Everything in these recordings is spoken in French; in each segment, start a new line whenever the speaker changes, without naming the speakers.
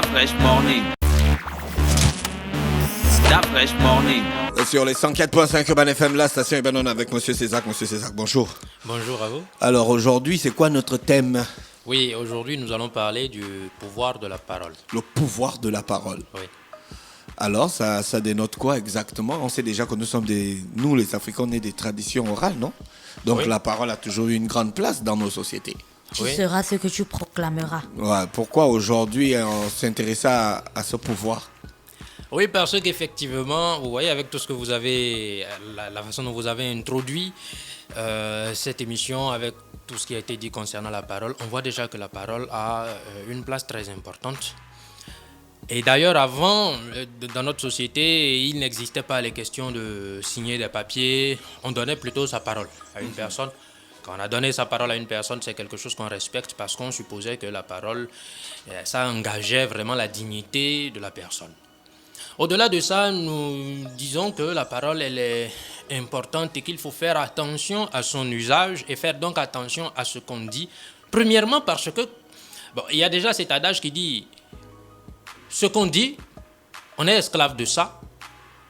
Fresh Morning. Fresh Morning.
Sur les 104.5 Urban FM, la station Urban, on est avec Monsieur Césac. Monsieur Césac, bonjour.
Bonjour à vous.
Alors aujourd'hui, c'est quoi notre thème?
Oui, aujourd'hui nous allons parler du pouvoir de la parole.
Le pouvoir de la parole.
Oui.
Alors, ça dénote quoi exactement? On sait déjà que nous les Africains, on est des traditions orales, non? Donc
Oui.
La parole a toujours eu une grande place dans nos sociétés.
Tu seras ce que tu proclameras.
Ouais, pourquoi aujourd'hui on s'intéresse à ce pouvoir?
Oui, parce qu'effectivement, vous voyez, avec tout ce que vous avez, la façon dont vous avez introduit cette émission, avec tout ce qui a été dit concernant la parole, on voit déjà que la parole a une place très importante. Et d'ailleurs, avant, dans notre société, il n'existait pas les questions de signer des papiers. On donnait plutôt sa parole à une personne. Quand on a donné sa parole à une personne, c'est quelque chose qu'on respecte parce qu'on supposait que la parole, ça engageait vraiment la dignité de la personne. Au-delà de ça, nous disons que la parole, elle est importante et qu'il faut faire attention à son usage et faire donc attention à ce qu'on dit. Premièrement parce que, il y a déjà cet adage qui dit, ce qu'on dit, on est esclave de ça,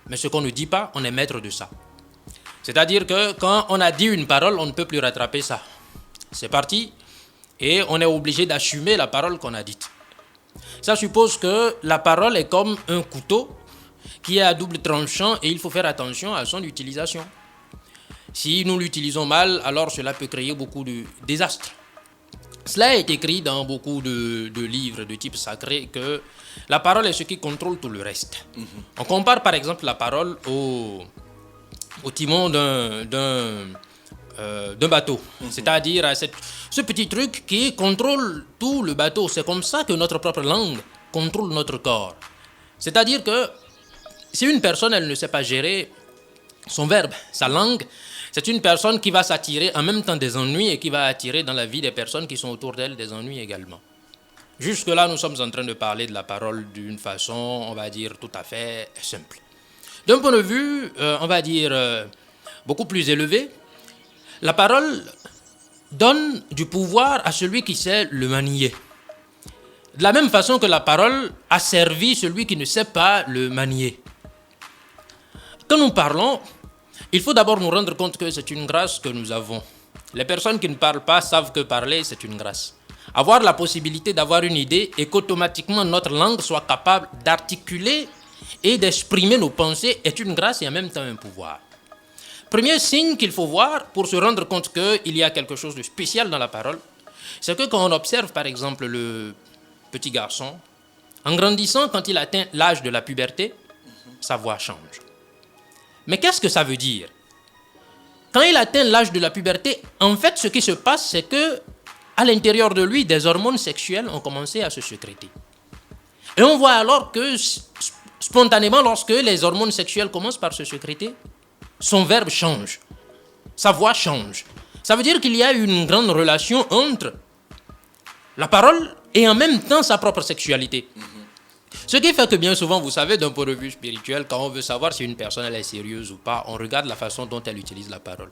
mais ce qu'on ne dit pas, on est maître de ça. C'est-à-dire que quand on a dit une parole, on ne peut plus rattraper ça. C'est parti et on est obligé d'assumer la parole qu'on a dite. Ça suppose que la parole est comme un couteau qui est à double tranchant et il faut faire attention à son utilisation. Si nous l'utilisons mal, alors cela peut créer beaucoup de désastres. Cela est écrit dans beaucoup de livres de type sacré que la parole est ce qui contrôle tout le reste. On compare par exemple la parole au timon d'un bateau, c'est-à-dire à ce petit truc qui contrôle tout le bateau. C'est comme ça que notre propre langue contrôle notre corps. C'est-à-dire que si une personne elle ne sait pas gérer son verbe, sa langue, c'est une personne qui va s'attirer en même temps des ennuis et qui va attirer dans la vie des personnes qui sont autour d'elle des ennuis également. Jusque-là, nous sommes en train de parler de la parole d'une façon, on va dire, tout à fait simple. D'un point de vue, on va dire, beaucoup plus élevé, la parole donne du pouvoir à celui qui sait le manier. De la même façon que la parole a servi celui qui ne sait pas le manier. Quand nous parlons, il faut d'abord nous rendre compte que c'est une grâce que nous avons. Les personnes qui ne parlent pas savent que parler, c'est une grâce. Avoir la possibilité d'avoir une idée et qu'automatiquement notre langue soit capable d'articuler et d'exprimer nos pensées est une grâce et en même temps un pouvoir. Premier signe qu'il faut voir pour se rendre compte qu'il y a quelque chose de spécial dans la parole, c'est que quand on observe par exemple le petit garçon, en grandissant, quand il atteint l'âge de la puberté, sa voix change. Mais qu'est-ce que ça veut dire? Quand il atteint l'âge de la puberté, en fait, ce qui se passe, c'est que à l'intérieur de lui, des hormones sexuelles ont commencé à se sécréter. Et on voit alors que, spontanément, lorsque les hormones sexuelles commencent par se sécréter, son verbe change, sa voix change. Ça veut dire qu'il y a une grande relation entre la parole et en même temps sa propre sexualité. Ce qui fait que bien souvent, vous savez, d'un point de vue spirituel, quand on veut savoir si une personne elle est sérieuse ou pas, on regarde la façon dont elle utilise la parole.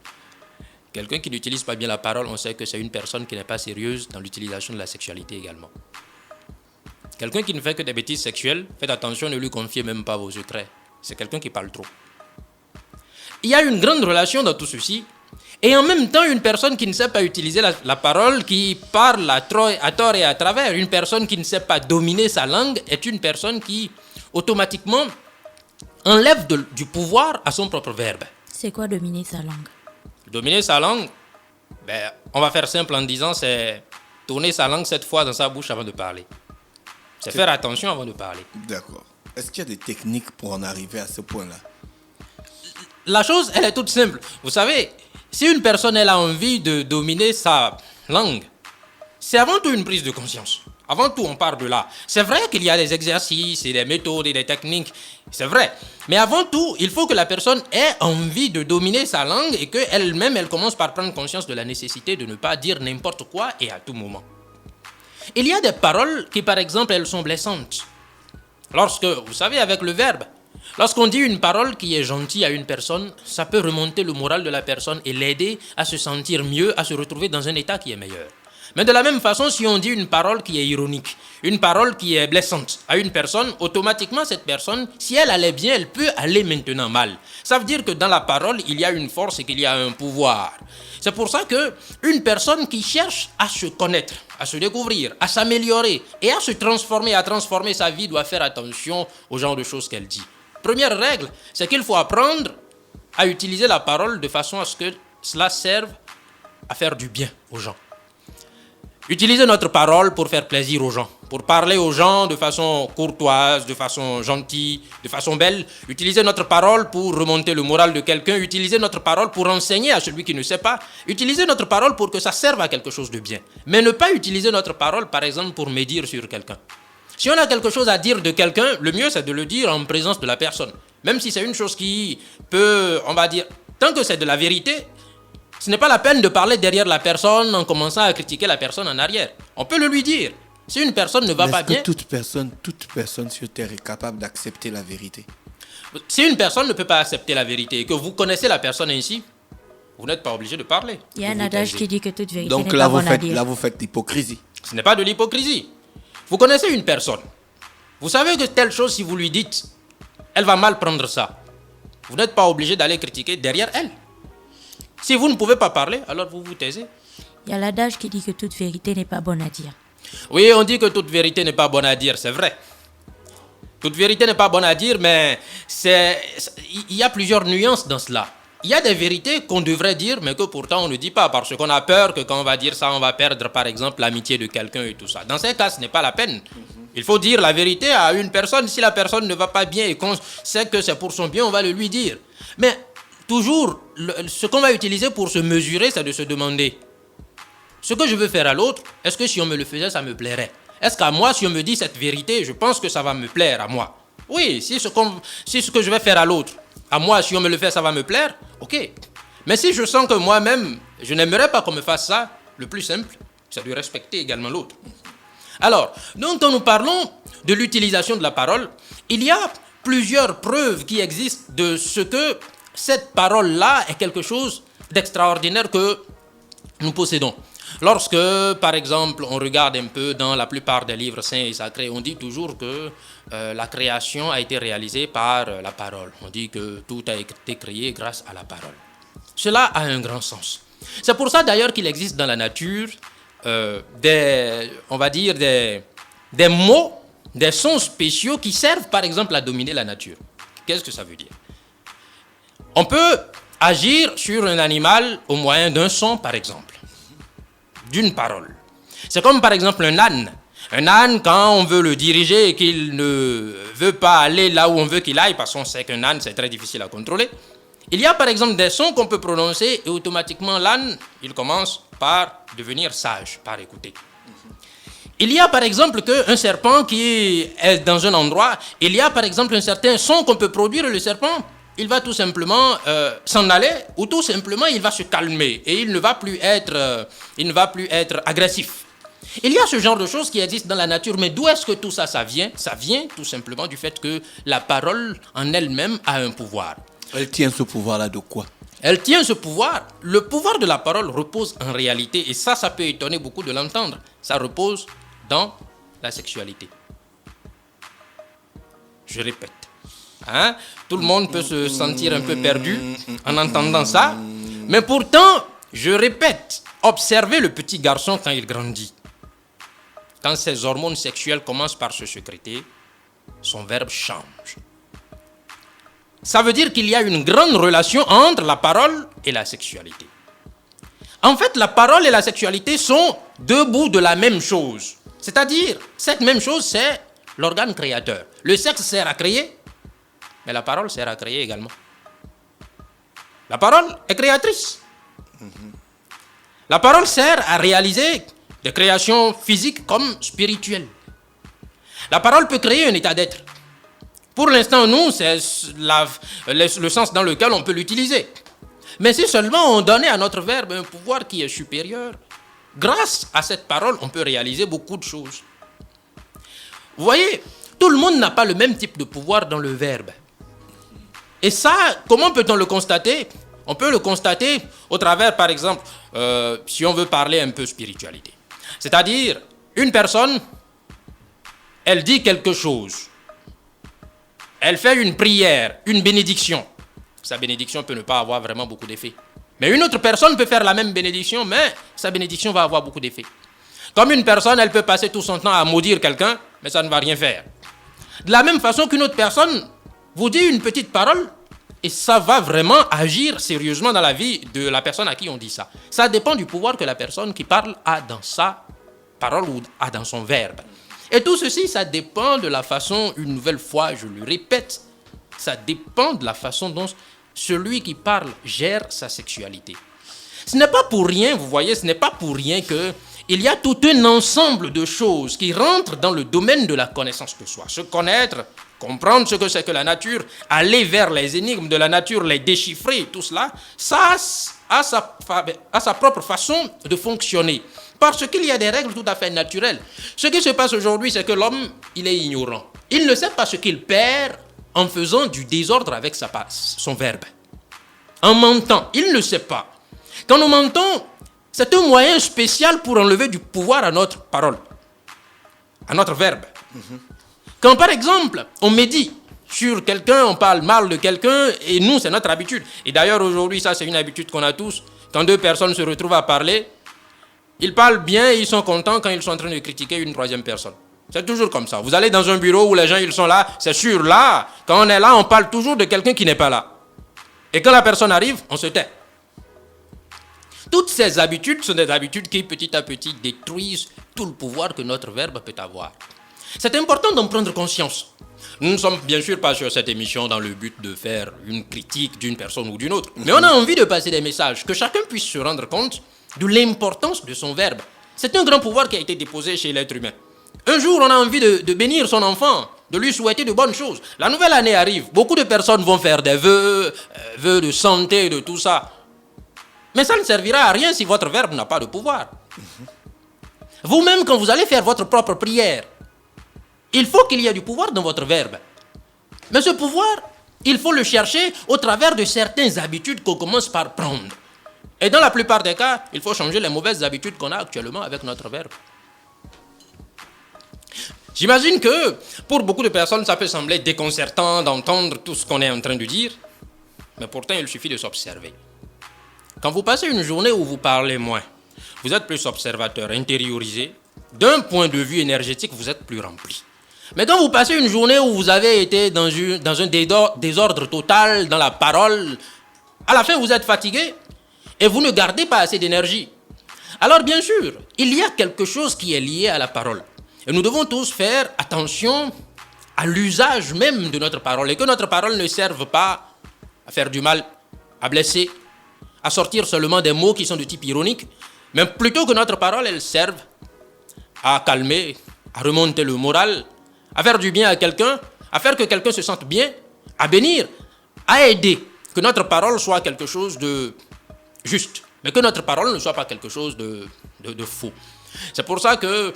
Quelqu'un qui n'utilise pas bien la parole, on sait que c'est une personne qui n'est pas sérieuse dans l'utilisation de la sexualité également. Quelqu'un qui ne fait que des bêtises sexuelles, faites attention, ne lui confiez même pas vos secrets. C'est quelqu'un qui parle trop. Il y a une grande relation dans tout ceci. Et en même temps, une personne qui ne sait pas utiliser la parole, qui parle à tort et à travers, une personne qui ne sait pas dominer sa langue, est une personne qui, automatiquement, enlève du pouvoir à son propre verbe.
C'est quoi dominer sa langue?
Dominer sa langue, on va faire simple en disant, c'est tourner sa langue 7 fois dans sa bouche avant de parler. C'est faire attention avant de parler.
D'accord. Est-ce qu'il y a des techniques pour en arriver à ce point-là?
La chose, elle est toute simple. Vous savez, si une personne elle a envie de dominer sa langue, c'est avant tout une prise de conscience. Avant tout, on part de là. C'est vrai qu'il y a des exercices et des méthodes et des techniques. C'est vrai. Mais avant tout, il faut que la personne ait envie de dominer sa langue et qu'elle-même, elle commence par prendre conscience de la nécessité de ne pas dire n'importe quoi et à tout moment. Il y a des paroles qui, par exemple, elles sont blessantes. Lorsque, vous savez, avec le verbe, lorsqu'on dit une parole qui est gentille à une personne, ça peut remonter le moral de la personne et l'aider à se sentir mieux, à se retrouver dans un état qui est meilleur. Mais de la même façon, si on dit une parole qui est ironique, une parole qui est blessante à une personne, automatiquement cette personne, si elle allait bien, elle peut aller maintenant mal. Ça veut dire que dans la parole, il y a une force et qu'il y a un pouvoir. C'est pour ça qu'une personne qui cherche à se connaître, à se découvrir, à s'améliorer et à se transformer, à transformer sa vie, doit faire attention au genre de choses qu'elle dit. Première règle, c'est qu'il faut apprendre à utiliser la parole de façon à ce que cela serve à faire du bien aux gens. Utiliser notre parole pour faire plaisir aux gens, pour parler aux gens de façon courtoise, de façon gentille, de façon belle. Utiliser notre parole pour remonter le moral de quelqu'un. Utiliser notre parole pour enseigner à celui qui ne sait pas. Utiliser notre parole pour que ça serve à quelque chose de bien. Mais ne pas utiliser notre parole, par exemple, pour médire sur quelqu'un. Si on a quelque chose à dire de quelqu'un, le mieux c'est de le dire en présence de la personne. Même si c'est une chose qui peut, on va dire, tant que c'est de la vérité, ce n'est pas la peine de parler derrière la personne en commençant à critiquer la personne en arrière. On peut le lui dire. Si une personne ne va pas bien...
toute personne sur Terre est capable d'accepter la vérité?
Si une personne ne peut pas accepter la vérité et que vous connaissez la personne ainsi, vous n'êtes pas obligé de parler.
Il y a un
Vous vous
adage
taisez.
qui dit que toute vérité
Donc
n'est pas bonne à dire.
là, vous faites l'hypocrisie.
Ce n'est pas de l'hypocrisie. Vous connaissez une personne. Vous savez que telle chose, si vous lui dites, elle va mal prendre ça. Vous n'êtes pas obligé d'aller critiquer derrière elle. Si vous ne pouvez pas parler, alors vous vous taisez.
Il y a l'adage qui dit que toute vérité n'est pas bonne à dire.
Oui, on dit que toute vérité n'est pas bonne à dire, c'est vrai. Toute vérité n'est pas bonne à dire, mais il y a plusieurs nuances dans cela. Il y a des vérités qu'on devrait dire, mais que pourtant on ne dit pas, parce qu'on a peur que quand on va dire ça, on va perdre par exemple l'amitié de quelqu'un et tout ça. Dans ces cas, ce n'est pas la peine. Il faut dire la vérité à une personne. Si la personne ne va pas bien et qu'on sait que c'est pour son bien, on va le lui dire. Mais toujours, ce qu'on va utiliser pour se mesurer, c'est de se demander, ce que je veux faire à l'autre, est-ce que si on me le faisait, ça me plairait? Est-ce qu'à moi, si on me dit cette vérité, je pense que ça va me plaire à moi? Oui, si ce que je vais faire à l'autre, à moi, si on me le fait, ça va me plaire, ok. Mais si je sens que moi-même, je n'aimerais pas qu'on me fasse ça, le plus simple, c'est de respecter également l'autre. Alors, donc quand nous parlons de l'utilisation de la parole, il y a plusieurs preuves qui existent de ce que cette parole-là est quelque chose d'extraordinaire que nous possédons. Lorsque, par exemple, on regarde un peu dans la plupart des livres saints et sacrés, on dit toujours que la création a été réalisée par la parole. On dit que tout a été créé grâce à la parole. Cela a un grand sens. C'est pour ça d'ailleurs qu'il existe dans la nature des mots, des sons spéciaux qui servent par exemple à dominer la nature. Qu'est-ce que ça veut dire? On peut agir sur un animal au moyen d'un son par exemple, d'une parole. C'est comme par exemple un âne. Un âne, quand on veut le diriger et qu'il ne veut pas aller là où on veut qu'il aille, parce qu'on sait qu'un âne c'est très difficile à contrôler, il y a par exemple des sons qu'on peut prononcer et automatiquement l'âne, il commence par devenir sage, par écouter. Il y a par exemple un serpent qui est dans un endroit, il y a par exemple un certain son qu'on peut produire et le serpent, il va tout simplement s'en aller ou tout simplement il va se calmer et il ne va plus être agressif. Il y a ce genre de choses qui existent dans la nature, mais d'où est-ce que tout ça, ça vient? Ça vient tout simplement du fait que la parole en elle-même a un pouvoir.
Elle tient ce pouvoir-là de quoi?
Elle tient ce pouvoir. Le pouvoir de la parole repose en réalité, et ça peut étonner beaucoup de l'entendre, ça repose dans la sexualité. Je répète. Hein? Tout le monde peut se sentir un peu perdu en entendant ça, mais pourtant, je répète, observez le petit garçon quand il grandit. Quand ses hormones sexuelles commencent par se sécréter, son verbe change. Ça veut dire qu'il y a une grande relation entre la parole et la sexualité. En fait, la parole et la sexualité sont deux bouts de la même chose. C'est-à-dire, cette même chose, c'est l'organe créateur. Le sexe sert à créer, mais la parole sert à créer également. La parole est créatrice. La parole sert à réaliser des créations physiques comme spirituelles. La parole peut créer un état d'être. Pour l'instant, nous, c'est le sens dans lequel on peut l'utiliser. Mais si seulement on donnait à notre verbe un pouvoir qui est supérieur, grâce à cette parole, on peut réaliser beaucoup de choses. Vous voyez, tout le monde n'a pas le même type de pouvoir dans le verbe. Et ça, comment peut-on le constater? On peut le constater au travers, par exemple, si on veut parler un peu spiritualité. C'est-à-dire, une personne, elle dit quelque chose. Elle fait une prière, une bénédiction. Sa bénédiction peut ne pas avoir vraiment beaucoup d'effet. Mais une autre personne peut faire la même bénédiction, mais sa bénédiction va avoir beaucoup d'effet. Comme une personne, elle peut passer tout son temps à maudire quelqu'un, mais ça ne va rien faire. De la même façon qu'une autre personne vous dit une petite parole, et ça va vraiment agir sérieusement dans la vie de la personne à qui on dit ça. Ça dépend du pouvoir que la personne qui parle a dans sa parole ou a dans son verbe. Et tout ceci, ça dépend de la façon, une nouvelle fois, je le répète, ça dépend de la façon dont celui qui parle gère sa sexualité. Ce n'est pas pour rien, vous voyez, ce n'est pas pour rien que il y a tout un ensemble de choses qui rentrent dans le domaine de la connaissance de soi. Se connaître, comprendre ce que c'est que la nature, aller vers les énigmes de la nature, les déchiffrer, tout cela, ça a sa propre façon de fonctionner. Parce qu'il y a des règles tout à fait naturelles. Ce qui se passe aujourd'hui, c'est que l'homme, il est ignorant. Il ne sait pas ce qu'il perd en faisant du désordre avec son verbe. En mentant, il ne sait pas. Quand nous mentons, c'est un moyen spécial pour enlever du pouvoir à notre parole, à notre verbe. Quand par exemple, on médit sur quelqu'un, on parle mal de quelqu'un, et nous, c'est notre habitude. Et d'ailleurs, aujourd'hui, ça, c'est une habitude qu'on a tous. Quand deux personnes se retrouvent à parler, ils parlent bien et ils sont contents quand ils sont en train de critiquer une troisième personne. C'est toujours comme ça. Vous allez dans un bureau où les gens, ils sont là, c'est sûr, là, quand on est là, on parle toujours de quelqu'un qui n'est pas là. Et quand la personne arrive, on se tait. Toutes ces habitudes sont des habitudes qui, petit à petit, détruisent tout le pouvoir que notre verbe peut avoir. C'est important d'en prendre conscience. Nous ne sommes bien sûr pas sur cette émission dans le but de faire une critique d'une personne ou d'une autre. Mais on a envie de passer des messages, que chacun puisse se rendre compte de l'importance de son verbe. C'est un grand pouvoir qui a été déposé chez l'être humain. Un jour, on a envie de bénir son enfant, de lui souhaiter de bonnes choses. La nouvelle année arrive, beaucoup de personnes vont faire des vœux de santé, de tout ça. Mais ça ne servira à rien si votre verbe n'a pas de pouvoir. Vous-même, quand vous allez faire votre propre prière, il faut qu'il y ait du pouvoir dans votre verbe. Mais ce pouvoir, il faut le chercher au travers de certaines habitudes qu'on commence par prendre. Et dans la plupart des cas, il faut changer les mauvaises habitudes qu'on a actuellement avec notre verbe. J'imagine que pour beaucoup de personnes, ça peut sembler déconcertant d'entendre tout ce qu'on est en train de dire, mais pourtant, il suffit de s'observer. Quand vous passez une journée où vous parlez moins, vous êtes plus observateur, intériorisé. D'un point de vue énergétique, vous êtes plus rempli. Mais quand vous passez une journée où vous avez été dans un désordre total dans la parole, à la fin, vous êtes fatigué et vous ne gardez pas assez d'énergie. Alors bien sûr, il y a quelque chose qui est lié à la parole. Et nous devons tous faire attention à l'usage même de notre parole et que notre parole ne serve pas à faire du mal, à blesser, à sortir seulement des mots qui sont de type ironique, mais plutôt que notre parole, elle serve à calmer, à remonter le moral, à faire du bien à quelqu'un, à faire que quelqu'un se sente bien, à bénir, à aider, que notre parole soit quelque chose de juste, mais que notre parole ne soit pas quelque chose de faux. C'est pour ça que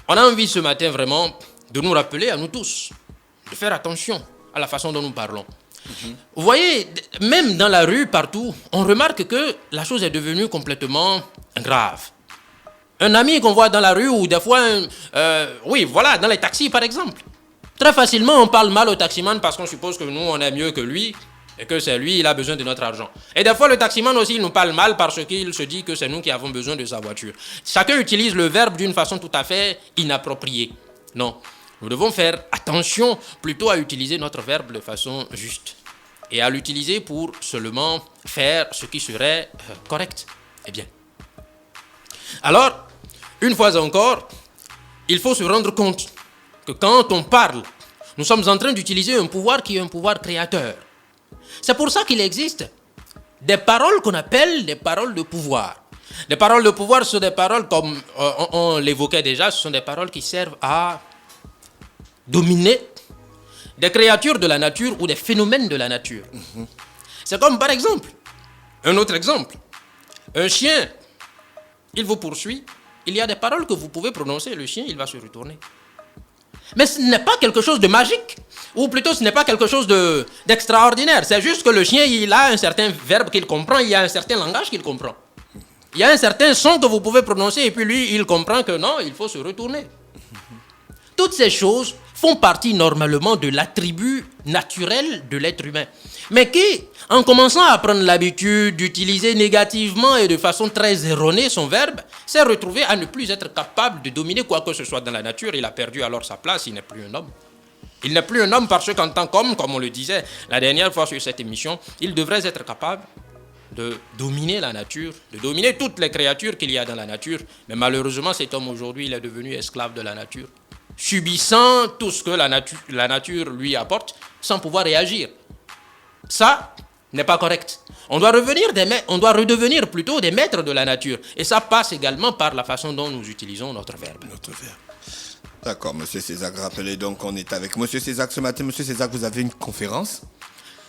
on a envie ce matin vraiment de nous rappeler à nous tous, de faire attention à la façon dont nous parlons. Vous voyez, même dans la rue, partout, on remarque que la chose est devenue complètement grave. Un ami qu'on voit dans la rue ou des fois, dans les taxis par exemple. Très facilement, on parle mal au taximan parce qu'on suppose que nous, on est mieux que lui et que c'est lui, il a besoin de notre argent. Et des fois, le taximan aussi, il nous parle mal parce qu'il se dit que c'est nous qui avons besoin de sa voiture. Chacun utilise le verbe d'une façon tout à fait inappropriée. Non, nous devons faire attention plutôt à utiliser notre verbe de façon juste et à l'utiliser pour seulement faire ce qui serait correct et bien. Alors, une fois encore, il faut se rendre compte que quand on parle, nous sommes en train d'utiliser un pouvoir qui est un pouvoir créateur. C'est pour ça qu'il existe des paroles qu'on appelle des paroles de pouvoir. Les paroles de pouvoir sont des paroles, comme on l'évoquait déjà, ce sont des paroles qui servent à dominer des créatures de la nature ou des phénomènes de la nature. C'est comme par exemple, un autre exemple, un chien, il vous poursuit, il y a des paroles que vous pouvez prononcer, le chien, il va se retourner. Mais ce n'est pas quelque chose de magique, ou plutôt ce n'est pas quelque chose d'extraordinaire. C'est juste que le chien, il a un certain verbe qu'il comprend, il y a un certain langage qu'il comprend. Il y a un certain son que vous pouvez prononcer et puis lui, il comprend que non, il faut se retourner. Toutes ces choses font partie normalement de l'attribut naturel de l'être humain. Mais qui, en commençant à prendre l'habitude d'utiliser négativement et de façon très erronée son verbe, s'est retrouvé à ne plus être capable de dominer quoi que ce soit dans la nature. Il a perdu alors sa place, il n'est plus un homme. Il n'est plus un homme parce qu'en tant qu'homme, comme on le disait la dernière fois sur cette émission, il devrait être capable de dominer la nature, de dominer toutes les créatures qu'il y a dans la nature. Mais malheureusement, cet homme aujourd'hui, il est devenu esclave de la nature, subissant tout ce que la nature lui apporte sans pouvoir réagir. Ça n'est pas correct. On doit redevenir plutôt des maîtres de la nature. Et ça passe également par la façon dont nous utilisons notre verbe.
Notre verbe. D'accord, Monsieur Césac, rappelez donc qu'on est avec Monsieur Césac ce matin. Monsieur Césac, vous avez une conférence.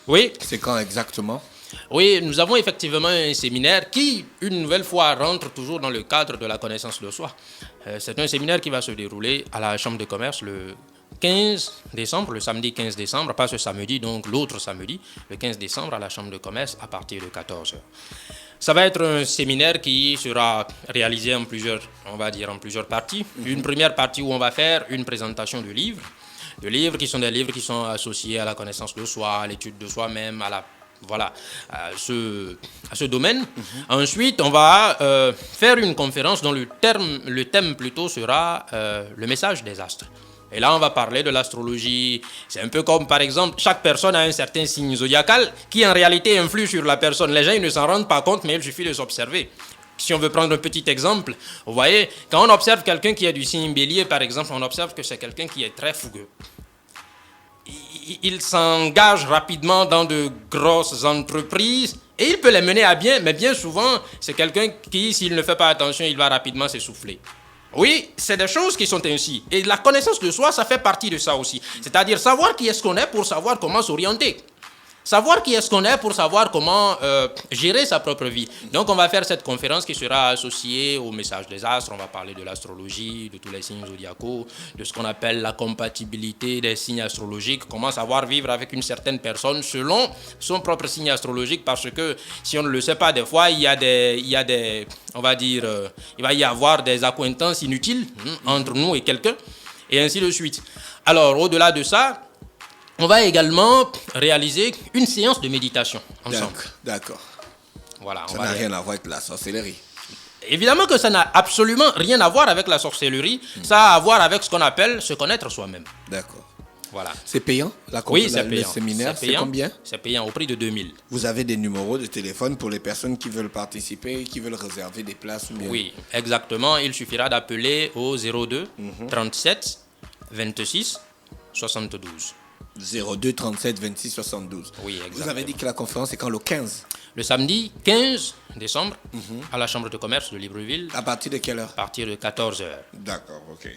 Oui.
C'est quand exactement?
Oui, nous avons effectivement un séminaire qui, une nouvelle fois, rentre toujours dans le cadre de la connaissance de soi. C'est un séminaire qui va se dérouler à la Chambre de commerce le 15 décembre, le samedi 15 décembre, pas ce samedi, donc l'autre samedi, le 15 décembre à la Chambre de commerce à partir de 14h. Ça va être un séminaire qui sera réalisé en plusieurs parties. Une première partie où on va faire une présentation de livres. De livres qui sont des livres qui sont associés à la connaissance de soi, à l'étude de soi-même, à ce domaine. Ensuite, on va faire une conférence dont le thème plutôt sera le message des astres. Et là, on va parler de l'astrologie. C'est un peu comme, par exemple, chaque personne a un certain signe zodiacal qui, en réalité, influe sur la personne. Les gens, ils ne s'en rendent pas compte, mais il suffit de s'observer. Si on veut prendre un petit exemple, vous voyez, quand on observe quelqu'un qui a du signe bélier, par exemple, on observe que c'est quelqu'un qui est très fougueux. Il s'engage rapidement dans de grosses entreprises et il peut les mener à bien, mais bien souvent, c'est quelqu'un qui, s'il ne fait pas attention, il va rapidement s'essouffler. Oui, c'est des choses qui sont ainsi. Et la connaissance de soi, ça fait partie de ça aussi. C'est-à-dire savoir qui est-ce qu'on est pour savoir comment s'orienter. Savoir qui est-ce qu'on est pour savoir comment gérer sa propre vie. Donc, on va faire cette conférence qui sera associée au message des astres. On va parler de l'astrologie, de tous les signes zodiacaux, de ce qu'on appelle la compatibilité des signes astrologiques, comment savoir vivre avec une certaine personne selon son propre signe astrologique. Parce que si on ne le sait pas, des fois, il va y avoir des accointances inutiles entre nous et quelqu'un, et ainsi de suite. Alors, au-delà de ça, on va également réaliser une séance de méditation ensemble.
D'accord.
Voilà,
ça n'a rien à voir avec la sorcellerie.
Évidemment que ça n'a absolument rien à voir avec la sorcellerie. Ça a à voir avec ce qu'on appelle se connaître soi-même.
D'accord.
Voilà.
C'est payant?
Oui, c'est payant.
Le séminaire, c'est combien?
C'est payant au prix de 2000.
Vous avez des numéros de téléphone pour les personnes qui veulent participer, qui veulent réserver des places?
Oui, exactement. Il suffira d'appeler au 02 37 26 72.
02 37 26 72.
Oui, exactement.
Vous avez dit que la conférence est quand? Le 15?
Le samedi 15 décembre à la Chambre de commerce de Libreville.
À partir de quelle heure?
À partir de 14h.
D'accord, ok.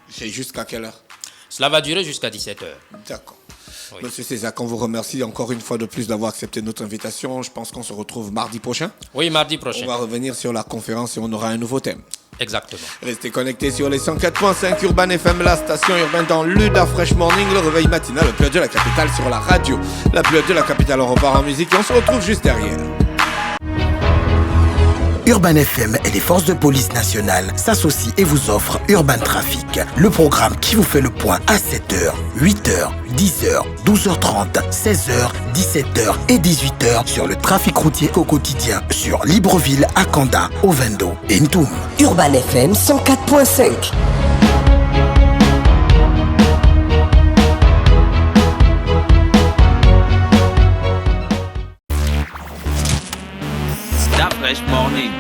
C'est jusqu'à quelle heure?
Cela va durer jusqu'à 17h.
D'accord.
Oui.
Monsieur Césac, on vous remercie encore une fois de plus d'avoir accepté notre invitation. Je pense qu'on se retrouve mardi prochain.
Oui, mardi prochain.
On va revenir sur la conférence et on aura un nouveau thème.
Exactement.
Restez connectés sur les 104.5 Urban FM, la station urbaine dans l'UDA Fresh Morning, le réveil matinal, le plus haut de la capitale sur la radio. La plus haute de la capitale, on repart en musique et on se retrouve juste derrière.
Urban FM et les forces de police nationales s'associent et vous offrent Urban Trafic, le programme qui vous fait le point à 7h, 8h, 10h, 12h30, 16h, 17h et 18h sur le trafic routier au quotidien sur Libreville, Akanda, Ovendo et Ntoum.
Urban FM 104.5.
That Fresh Morning.